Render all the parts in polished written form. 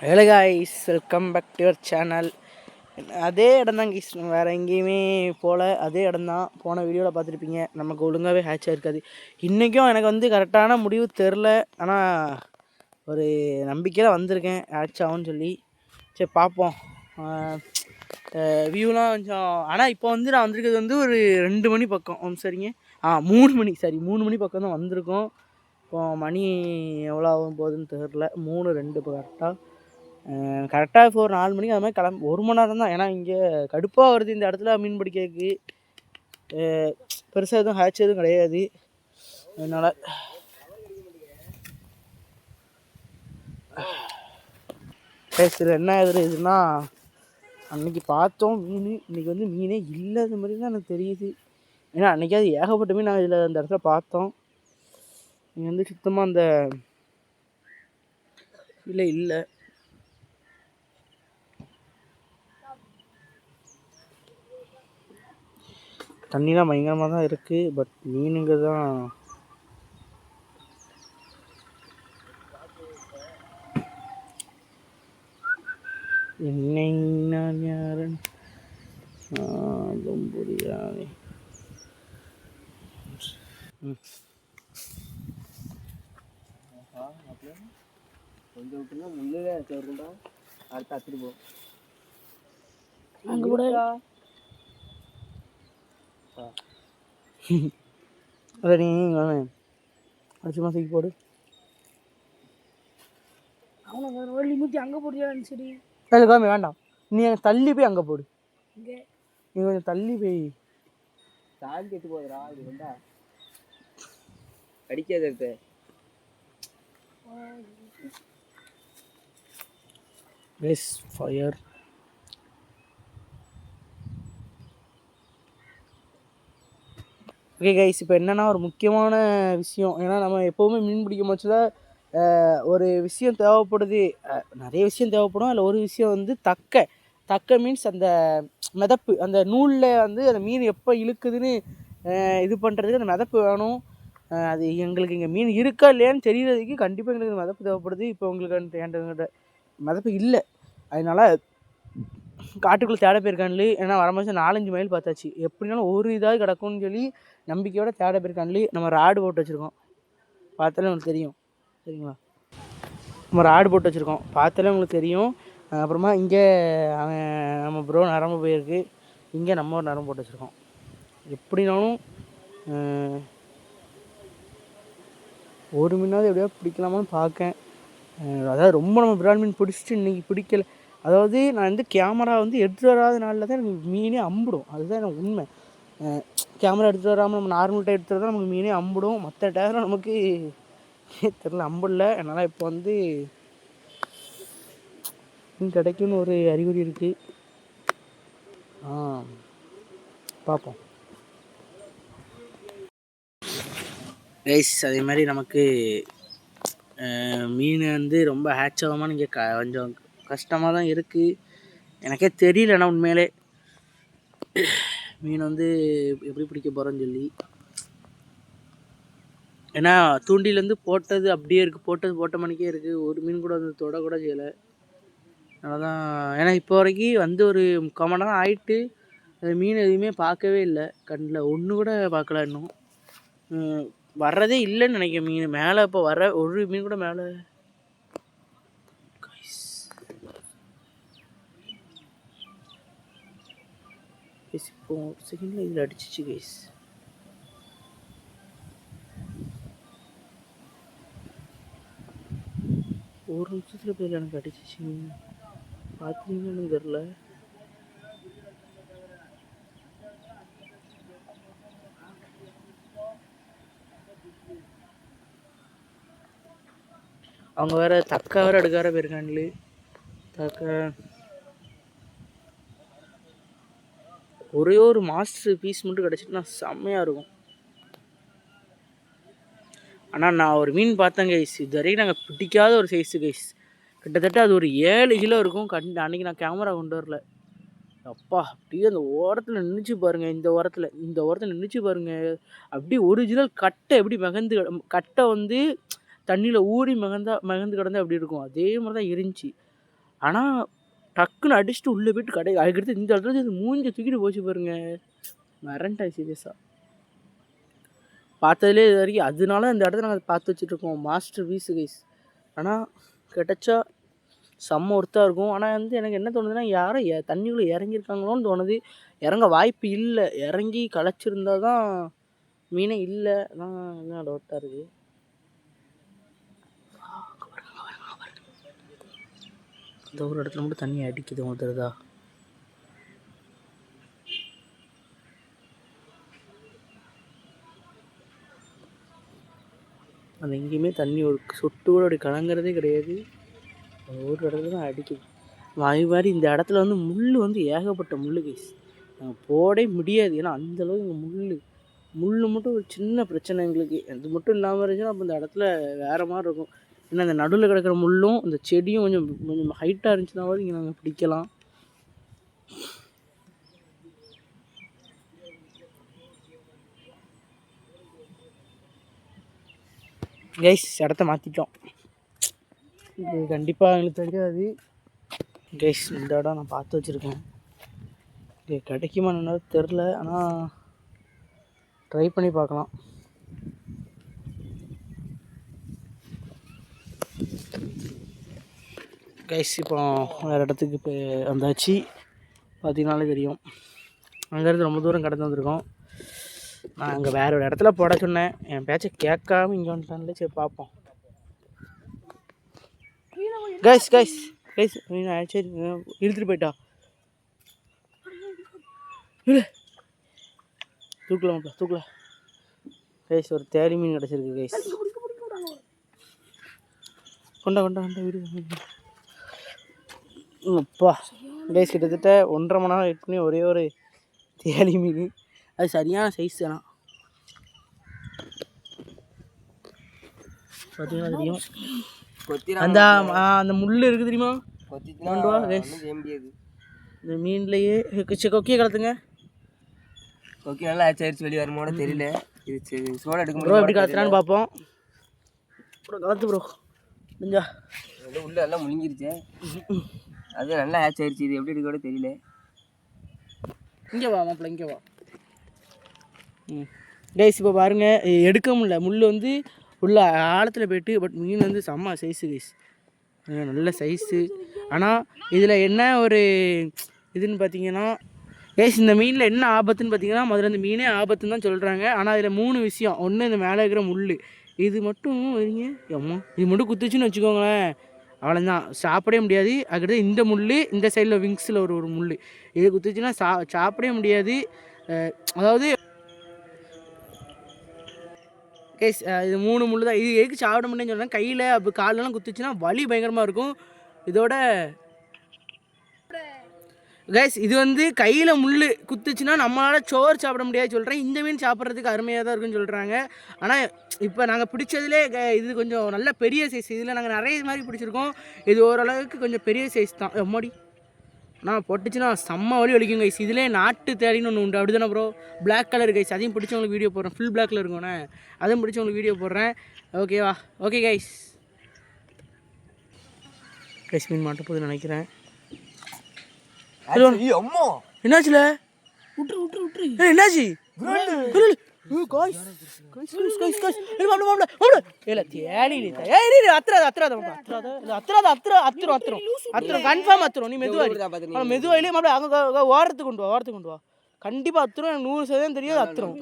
Hello guys, welcome back to your channel. அதே இடம் தான் கைஸ், வேறு எங்கேயுமே போகல. அதே இடம் தான். போன வீடியோவில் பார்த்துருப்பீங்க. நமக்கு ஒழுங்காகவே ஹேட்ச் ஆகிருக்காது. இன்றைக்கும் எனக்கு வந்து கரெக்டான முடிவு தெரில. ஆனால் ஒரு நம்பிக்கையில் வந்திருக்கேன் ஹேட்ச் ஆகும்னு சொல்லி. சரி பார்ப்போம். வியூலாம் கொஞ்சம். ஆனால் இப்போ வந்து நான் வந்திருக்கிறது வந்து ஒரு 2 மணி பக்கம். சரிங்க, 3 மணி, சரி 3 மணி பக்கம் தான் வந்திருக்கோம். இப்போ மணி எவ்வளோ ஆகும் போகுதுன்னு தெரில. 3:02 இப்போ கரெக்டாக இப்போ ஒரு 4 மணிக்கு அது மாதிரி கிளம்பி 1 மணி நேரம் தான். ஏன்னா இங்கே கடுப்பாக வருது இந்த இடத்துல மீன் பிடிக்கிறதுக்கு. பெருசாக எதுவும் ஹேட்ச் எதுவும் கிடையாது. அதனால் இதில் என்ன இதுன்னா, அன்றைக்கி பார்த்தோம் மீன், இன்றைக்கி வந்து மீனே இல்லாத மாதிரி தான் எனக்கு தெரியுது. ஏன்னா அன்றைக்கி அது ஏகப்பட்ட மீன் நாங்கள் இதில் அந்த இடத்துல பார்த்தோம். இங்கே வந்து சுத்தமாக அந்த இல்லை. தண்ணிலாம் பயங்கரமாக தான் இருக்குது. பட் மீனுங்க தான் என்னை நான் யாருன்னு புரியாது. கொஞ்சம் விட்டுருந்தா முன்னே சேர்ந்தா அடுத்து அத்துட்டு போ. அங்கே கூட அதை நீ அடிச்சு மாசைக்கு போடு. அவனை ரோலி மூட்டி அங்கே போடுறியான்னு சரி. இல்லை காமி வேண்டாம், நீ அங்கே தள்ளி போய் அங்கே போடு. நீ கொஞ்சம் தள்ளி போய் சால் கெட்டு போகுதுடா. இது வந்தா அடிக்காத இருக்கு. ஃபயர் ஓகே கைஸ், இப்போ என்னென்னா ஒரு முக்கியமான விஷயம். ஏன்னா நம்ம எப்போவுமே மீன் பிடிக்கும் பட்சத்தில் ஒரு விஷயம் தேவைப்படுது. நிறைய விஷயம் தேவைப்படும். அதில் ஒரு விஷயம் வந்து தக்க மீன்ஸ் அந்த மிதப்பு, அந்த நூலில் வந்து அந்த மீன் எப்போ இழுக்குதுன்னு இது பண்ணுறதுக்கு அந்த மிதப்பு வேணும். அது எங்களுக்கு இங்கே மீன் இருக்கா இல்லையான்னு தெரியறதுக்கு கண்டிப்பாக எங்களுக்கு மிதப்பு தேவைப்படுது. இப்போ உங்களுக்கு என்கிட்ட மிதப்பு இல்லை. அதனால் காட்டுக்குள்ளே தேட போயிருக்கான்லி. ஏன்னா வரும்போது 4-5 மைல் பார்த்தாச்சு. எப்படினாலும் ஒரு இதாவது கிடக்கும்னு சொல்லி நம்பிக்கையோட தேட போயிருக்கான்லி. நம்ம ராடு போட்டு வச்சுருக்கோம், பார்த்தாலே உங்களுக்கு தெரியும். சரிங்களா, நம்ம ராடு போட்டு வச்சுருக்கோம், பார்த்தாலே உங்களுக்கு தெரியும். அப்புறமா இங்கே அவன் நம்ம ப்ரோ நரம்பு போயிருக்கு. இங்கே நம்ம ஒரு நரம்பு போட்டு வச்சுருக்கோம். எப்படினாலும் ஒரு மீனாவது எப்படியா பிடிக்கலாமான்னு பார்க்கேன். அதாவது ரொம்ப நம்ம பிராட் மீன் பிடிச்சிட்டு இன்றைக்கி பிடிக்கல. அதாவது நான் வந்து கேமரா வந்து எடுத்துகிட்டு வராத நாளில் தான் எனக்கு மீனே அம்பிடும். அதுதான் எனக்கு உண்மை. கேமரா எடுத்துகிட்டு வராமல் நம்ம நார்மல் டைம் எடுத்துகிட்டு தான் நமக்கு மீனே அம்பிடும். மற்ற டைம் நமக்கு தெரில அம்பிடல. அதனால் இப்போ வந்து மீன் கிடைக்கும்னு ஒரு அறிகுறி இருக்குது. பார்ப்போம் கைஸ். அதே மாதிரி நமக்கு மீன் வந்து ரொம்ப ஹேட்ச் ஆகாமல் இங்கே கொஞ்சம் கஷ்டமாக தான் இருக்குது. எனக்கே தெரியலண்ணா உண்மையிலே மீன் வந்து எப்படி பிடிக்க போகிறோன்னு சொல்லி. ஏன்னா தூண்டிலேருந்து போட்டது அப்படியே இருக்குது, போட்ட மணிக்கே இருக்குது. ஒரு மீன் கூட வந்து தொட கூட செய்யலை. அதனால தான். ஏன்னா இப்போ வரைக்கும் வந்து ஒரு 3/4 மணி நேரம் ஆகிட்டு மீன் எதுவுமே பார்க்கவே இல்லை. கண்ணில் ஒன்று கூட பார்க்கல. இன்னும் வர்றதே இல்லைன்னு நினைக்கிறேன் மீன் மேலே. இப்போ வர ஒரு மீன் கூட மேலே. இப்போ செகண்டில் இதில் அடிச்சிச்சு கைஸ். ஒரு நிமிஷத்தில் போய் எனக்கு அடிச்சிச்சு. பார்த்தீங்கன்னு தெரில. அவங்க வேறு தக்கா வேறு எடுக்க வேறு போயிருக்காங்களே. ஒரே ஒரு மாஸ்டர் பீஸ் மட்டும் கிடச்சிட்டுனா செம்மையாக இருக்கும். ஆனால் நான் ஒரு மீன் பார்த்தேன் கைஸ், இது வரைக்கும் நாங்கள் பிடிக்காத ஒரு சைஸு கைஸ். கிட்டத்தட்ட அது ஒரு 7 கிலோ இருக்கும். அன்றைக்கி நான் கேமரா கொண்டு வரல. அப்பா அப்படியே அந்த ஓரத்தில் நின்றுச்சு பாருங்கள். இந்த ஓரத்தில் நின்றுச்சு பாருங்கள். அப்படியே ஒரிஜினல் கட்டை எப்படி கட்டை வந்து தண்ணியில் ஊறி மிதந்து கிடந்தா எப்படி இருக்கும், அதே மாதிரி தான் இருந்துச்சு. ஆனால் டக்குன்னு அடிச்சுட்டு உள்ளே போய்ட்டு அதுக்கடுத்து இந்த இடத்துல இது மூஞ்சி தூக்கிட்டு போச்சு பாருங்க. மரண்டாய் சீரியஸாக பார்த்ததுலே இது வரைக்கும். அதனால இந்த இடத்துல நாங்கள் பார்த்து வச்சுட்ருக்கோம். Master piece guys. ஆனால் கிடச்சா செம்ம ஒர்த்தாக இருக்கும். ஆனால் வந்து எனக்கு என்ன தோணுதுன்னா, யாரும் தண்ணிக்குள்ளே இறங்கியிருக்காங்களோன்னு தோணுது. இறங்க வாய்ப்பு இல்லை. இறங்கி களைச்சிருந்தா தான் மீனே இல்லை. அதான் டவுட்டாக இருக்குது. இந்த ஒரு இடத்துல மட்டும் தண்ணி அடிக்குது உங்களுக்கு தெரியுதா? அது எங்கேயுமே தண்ணி ஒரு சொட்டு கூட அப்படி கலங்கிறதே கிடையாது. ஒரு இடத்துல தான் அடிக்குது. அது மாதிரி இந்த இடத்துல வந்து முள் வந்து ஏகப்பட்ட முள் கைஸ். நாங்கள் போடவே முடியாது. ஏன்னா அந்தளவுக்கு இங்கே முள் மட்டும் ஒரு சின்ன பிரச்சனை எங்களுக்கு. அது மட்டும் இல்லாமல் இருந்துச்சுன்னா அப்போ இந்த இடத்துல வேறு மாதிரி இருக்கும். ஏன்னா அந்த நடுவில் கிடக்கிற முள்ளும் இந்த செடியும் கொஞ்சம் ஹைட்டாக இருந்துச்சுன்னாவது இங்கே நாங்கள் பிடிக்கலாம். கைஸ் இடத்த மாற்றிட்டோம். இது கண்டிப்பாக எங்களுக்கு தெரியாது கைஸ். இந்த இடம் நான் பார்த்து வச்சுருக்கேன். இது கிடைக்குமா என்னது தெரில. ஆனால் ட்ரை பண்ணி பார்க்கலாம். கைஸ் இப்போ வேறு இடத்துக்கு இப்போ வந்தாச்சு. பார்த்தீங்கனாலே தெரியும். அங்கேருந்து ரொம்ப தூரம் கடந்து வந்திருக்கோம். நான் அங்கே வேறு ஒரு இடத்துல போட சொன்னேன். என் பேச்சை கேட்காம இங்கே வந்துட்டான்ல. சரி பார்ப்போம். கைஸ் கைஸ் கைஸ் சரி இழுத்துட்டு போயிட்டா. தூக்கல கைஸ். ஒரு தேடி மீன் கிடச்சிருக்கு கைஸ். கொண்டா வீடு அப்பா கைஸ். கிட்டத்தட்ட 1.5 மணி நேரம் வெயிட் பண்ணி ஒரே ஒரு தேடி மீன். அது சரியான சைஸ் தானா பார்த்தீங்கன்னா தெரியும். அந்த முள் இருக்குது தெரியுமா? இந்த மீன்லேயே கொக்கியை கலத்துங்க. கொக்கி நல்லா ஆச்சாரிச்சு வெளியே வருமோட தெரியல. இது சோள எடுக்க ப்ரோ எப்படி கலத்துறான்னு பார்ப்போம். ப்ரோ கலத்து ப்ரோ முடிஞ்சா. உள்ள எல்லாம் முழுங்கிருச்சு. அது நல்லா ஆச்சாரிச்சு. இது எப்படி எடுக்க கூட தெரியல. இங்கே வா மாப்பிள்ள இங்கே வா. கைஸ் இப்போ பாருங்கள் எடுக்க முடியல. முள் வந்து உள்ள ஆழத்தில் போய்ட்டு. பட் மீன் வந்து செம்ம சைஸு கைஸ். நல்ல சைஸு. ஆனால் இதில் என்ன ஒரு இதுன்னு பார்த்தீங்கன்னா கைஸ், இந்த மீனில் என்ன ஆபத்துன்னு பார்த்தீங்கன்னா, முதல்ல இந்த மீனே ஆபத்துன்னு தான் சொல்கிறாங்க. ஆனால் அதில் 3 விஷயம். ஒன்று இந்த மேலே இருக்கிற முள். இது மட்டும் வைங்க அம்மா, இது மட்டும் குத்துச்சுன்னு வச்சுக்கோங்களேன், அவ்வளோதான், சாப்பிடவே முடியாது. அதுக்கடுத்து இந்த முள், இந்த சைடில் விங்ஸில் ஒரு முள், இது குத்துச்சுன்னா சாப்பிடவே முடியாது. அதாவது கைஸ் இது 3 முள் தான். இது எதுக்கு சாப்பிட முடியும்னு சொல்கிறேன். கையில் அப்போ காலெல்லாம் குத்துச்சுன்னா வலி பயங்கரமாக இருக்கும். இதோட கைஸ் இது வந்து கையில் முள் குத்துச்சுன்னா நம்மளால் சோறு சாப்பிட முடியாது சொல்கிறேன். இந்த மீன் சாப்பிட்றதுக்கு அருமையாக தான் இருக்குன்னு சொல்கிறாங்க. ஆனால் இப்போ நாங்கள் பிடிச்சதுலே இது கொஞ்சம் நல்ல பெரிய சைஸ். இதில் நாங்கள் நிறைய மாதிரி பிடிச்சிருக்கோம். இது ஓரளவுக்கு கொஞ்சம் பெரிய சைஸ் தான். எம்மாடி நான் போட்டுச்சுன்னா செம்ம வலி வலிக்கும் கைஸ். இதிலே நாட்டு தேடின்னு ஒன்று உண்டு, அப்படி தானே ப்ரோ? Black colour guys. அதையும் பிடிச்சவங்களுக்கு வீடியோ போடுறேன். ஃபுல் பிளாக்கில் இருக்கும்ண்ணே, அதையும் பிடிச்சவங்களுக்கு வீடியோ போடுறேன். ஓகேவா? Okay guys. கைஸ் மீன் மாட்ட போகுதுன்னு நினைக்கிறேன். என்னாச்சுல? என்னாச்சு? ஓரத்துக்கு கொண்டு வா. கண்டிப்பா அத்துரும். 100% தெரியாது அத்துரும்.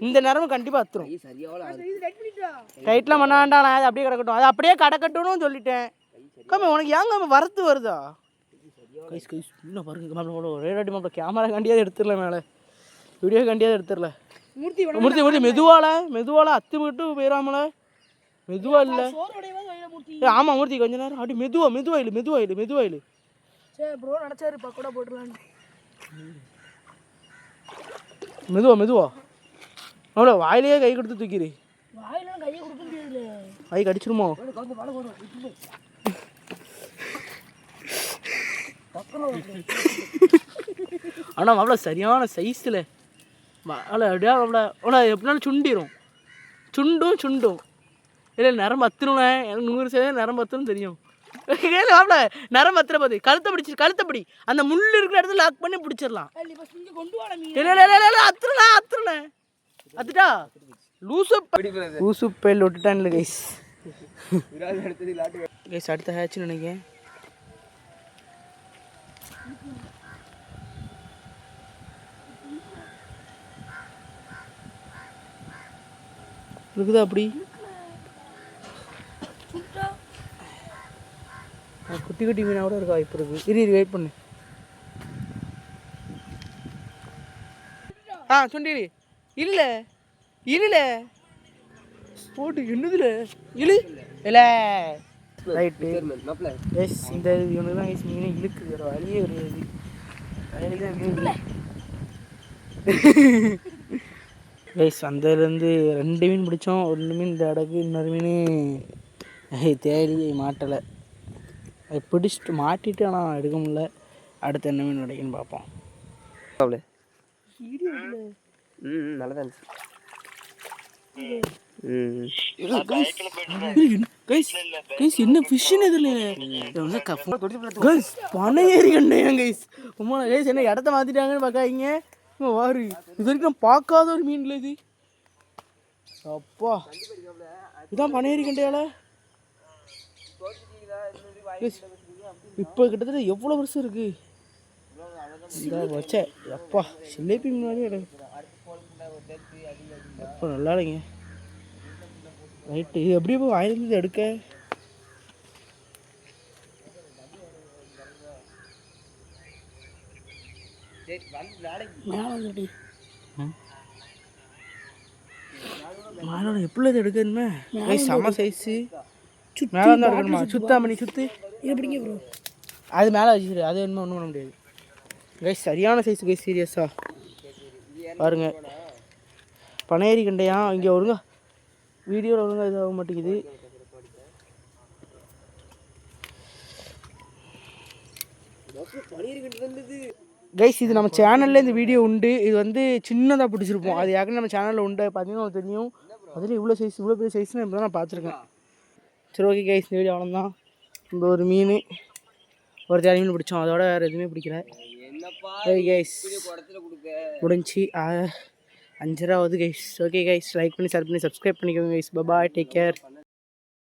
இந்த நேரம் கண்டிப்பா அத்துரும். டைட்லாம் பண்ண வேண்டாம், அது அப்படியே கிடக்கட்டும். அது அப்படியே கிடக்கட்டும்னு சொல்லிட்டேன். கம்மி உனக்கு ஏங்க வரத்து வருதா? கைஸ் கைஸ் இன்னும் பாருங்க. ஒரே வாட்டி மாப்பிள கேமரா கண்டியாவது எடுத்துடல, மேலே வீடியோ கண்டியாவது எடுத்துடல. மூர்த்தி மெதுவால அத்து மட்டும் போயிடாமல. மெதுவா இல்லை. ஆமாம் மூர்த்தி கொஞ்ச நேரம் அப்படி மெதுவாயிலு. சரி ப்ரோ நினச்சாரு பக்கோடா போட்டுடலான்னு. மெதுவா அவ்வளோ வாயிலேயே கை கொடுத்து தூக்கிடு. வாயிலாம் கையை கொடுக்க முடியாது, கை கடிச்சிருமோ? ஆனால் அவ்வளோ சரியான சைஸில் அவ்வளோ அப்படியா அவ்வளோ எப்படினாலும் சுண்டும் இல்லை நரம்பு அத்துருவேன். எனக்கு 100% நரம்பு அத்துரும் தெரியும். கேளு வாப்ல நரம் பத்திர போது கழுத்தை பிடிச்சி கழுத்தை பிடி அந்த முள் இருக்கிற இடத்துல லாக் பண்ணி பிடிச்சிடலாம். இல்லை அத்துறேன் அத்துட்டா லூசு பேல் விட்டுட்டான் இல்லை கைஸ். கைஸ் அடுத்த ஹேட்ச்னு நினைக்கிறேன். இருக்குதா அப்படி குட்டி குட்டி மீனாக கூட இருக்க வாய்ப்பு இருக்குது. இரு வெயிட் பண்ணு. சொண்டிடு இல்லை இல்லை போட்டு என்னதுல இழு இல்லை ரைட்டு எஸ். இந்த இவனுக்கு தான் கைஸ் மீன் இழுக்குது, வேறு வழியே கிடையாது. கைஸ் அந்தலேருந்து 2 மீன் பிடிச்சோம். 1 மீன் இந்த இடக்கு, இன்னொரு மீன் தேடி மாட்டலை. அதை பிடிச்சிட்டு மாட்டிட்டு ஆனால் எடுக்க முடியல. அடுத்து என்ன மீன் கிடைக்குன்னு பார்ப்போம். நல்லதா இருந்துச்சு. என்ன ஃபிஷ்ஷுன்னு இதில் கைஸ் பனை ஏறி கண்டேன் கைஸ். உமா கைஸ் என்ன இடத்த மாற்றிட்டாங்கன்னு பார்க்காதீங்க. வாரு இது வரைக்கும் நான் பார்க்காத ஒரு மீன்ல இது. அப்பா இதுதான் பனை ஏறி கண்டையால. இப்போ கிட்டத்தட்ட எவ்வளோ வருஷம் இருக்கு வச்ச. அப்பா சிலேபி முன்னாடி அப்போ நல்லா இல்லைங்க. ரைட்டு இது எப்படி இப்போ வாயிலிருந்து எடுக்க மேலோட எப்படி இது எடுக்கணுமே செம்ம சைஸு. மேலே தான் எடுக்கணுமா? சுத்தாமணி சுத்து இது பிடிங்க ப்ரோ. அது மேலே வச்சுரு, அது என்ன ஒன்றும் பண்ண முடியாது கைஸ். சரியான சைஸு கைஸ், சீரியஸாக பாருங்க. பனையேறி கண்டையா இங்கே ஒழுங்கா வீடியோவில் ஒழுங்கா இதாக மாட்டேங்குது. கைஸ் இது நம்ம சேனலில் இந்த வீடியோ உண்டு. இது வந்து சின்னதாக பிடிச்சிருப்போம். அது யாருக்கும் நம்ம சேனலில் உண்டு பார்த்தீங்கன்னா தெரியும். அதில் இவ்வளோ சைஸ், இவ்வளோ பெரிய சைஸ்னு இப்போ தான் நான் பார்த்துருக்கேன். சரி ஓகே கைஸ், இந்த வீடியோ அவ்வளோதான். இந்த ஒரு மீன் ஒரு தேடி மீன் பிடிச்சோம், அதோட வேறு எதுவுமே பிடிக்கல. ஓகே கைஸ் முடிஞ்சு 5:30 ஆகுது கைஸ். ஓகே கைஸ், லைக் பண்ணி ஷேர் பண்ணி சப்ஸ்கிரைப் பண்ணிக்கோங்க கைஸ். பாய், டேக் கேர்.